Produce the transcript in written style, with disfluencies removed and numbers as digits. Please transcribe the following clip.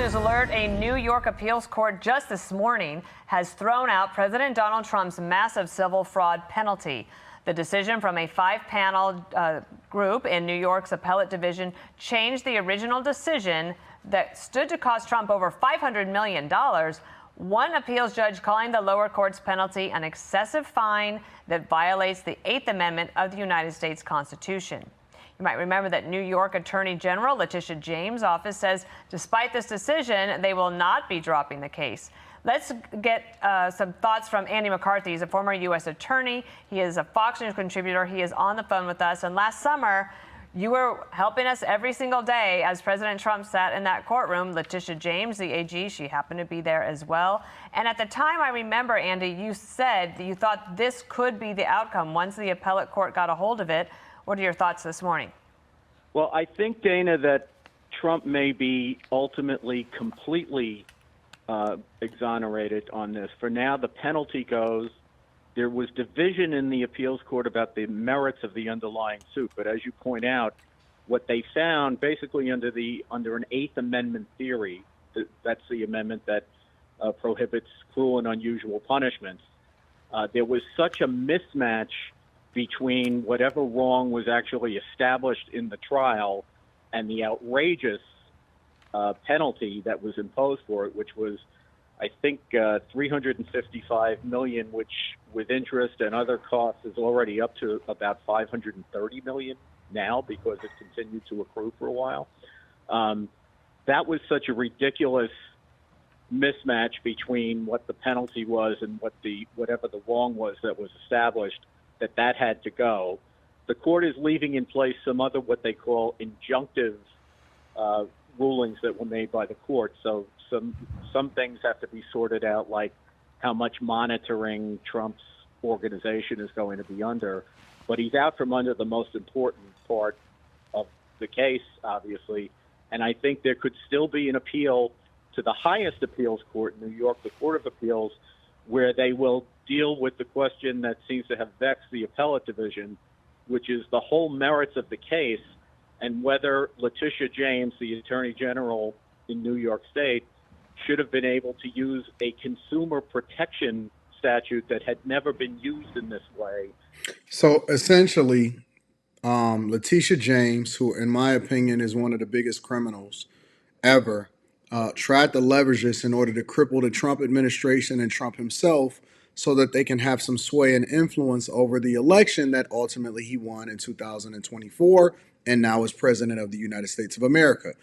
News Alert. A New York appeals court just this morning has thrown out President Donald Trump's massive civil fraud penalty. The decision from a five-panel group in New York's appellate division changed the original decision that stood to cost Trump over $500 million. One appeals judge calling the lower court's penalty an excessive fine that violates the Eighth Amendment of the United States Constitution. You might remember that New York Attorney General Letitia James' office says despite this decision, they will not be dropping the case. Let's get some thoughts from Andy McCarthy. He's a former U.S. attorney. He is a Fox News contributor. He is on the phone with us. And last summer, you were helping us every single day as President Trump sat in that courtroom. Letitia James, the AG, she happened to be there as well. And at the time, I remember, Andy, you said that you thought this could be the outcome once the appellate court got a hold of it. What are your thoughts this morning? Well, I think, Dana, that Trump may be ultimately completely exonerated on this. For now, the penalty goes. There was division in the appeals court about the merits of the underlying suit. But as you point out, what they found basically under an Eighth Amendment theory, that's the amendment that prohibits cruel and unusual punishments, there was such a mismatch between whatever wrong was actually established in the trial and the outrageous penalty that was imposed for it, which was, I think, $355 million, which with interest and other costs is already up to about $530 million now because it continued to accrue for a while. That was such a ridiculous mismatch between what the penalty was and whatever the wrong was that was established, that had to go. The court is leaving in place some other what they call injunctive rulings that were made by the court. So some things have to be sorted out, like how much monitoring Trump's organization is going to be under. But he's out from under the most important part of the case, obviously. And I think there could still be an appeal to the highest appeals court in New York, the Court of Appeals, where they will deal with the question that seems to have vexed the appellate division, which is the whole merits of the case and whether Letitia James, the Attorney General in New York State, should have been able to use a consumer protection statute that had never been used in this way. So essentially, Letitia James, who in my opinion is one of the biggest criminals ever, tried to leverage this in order to cripple the Trump administration and Trump himself so that they can have some sway and influence over the election that ultimately he won in 2024 and now is president of the United States of America.